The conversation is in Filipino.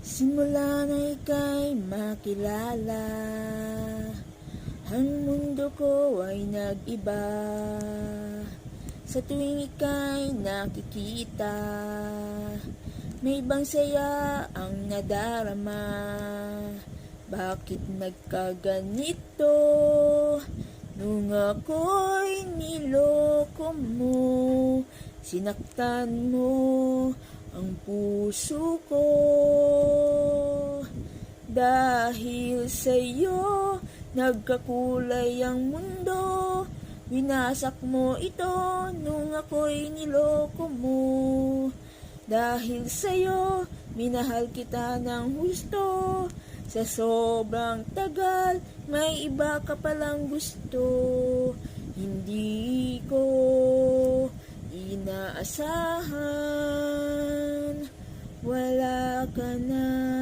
Simula na ika'y makilala, ang mundo ko ay nag-iba. Sa tuwing ika'y nakikita, may ibang saya ang nadarama. Bakit nagkaganito? Nung ako'y niloko mo, sinaktan mo ang puso ko. Dahil sa'yo, nagkakulay ang mundo. Winasak mo ito nung ako'y niloko mo. Dahil sa'yo, minahal kita ng husto. Sa sobrang tagal, may iba ka palang gusto. Hindi ko inaasahan, wala ka na.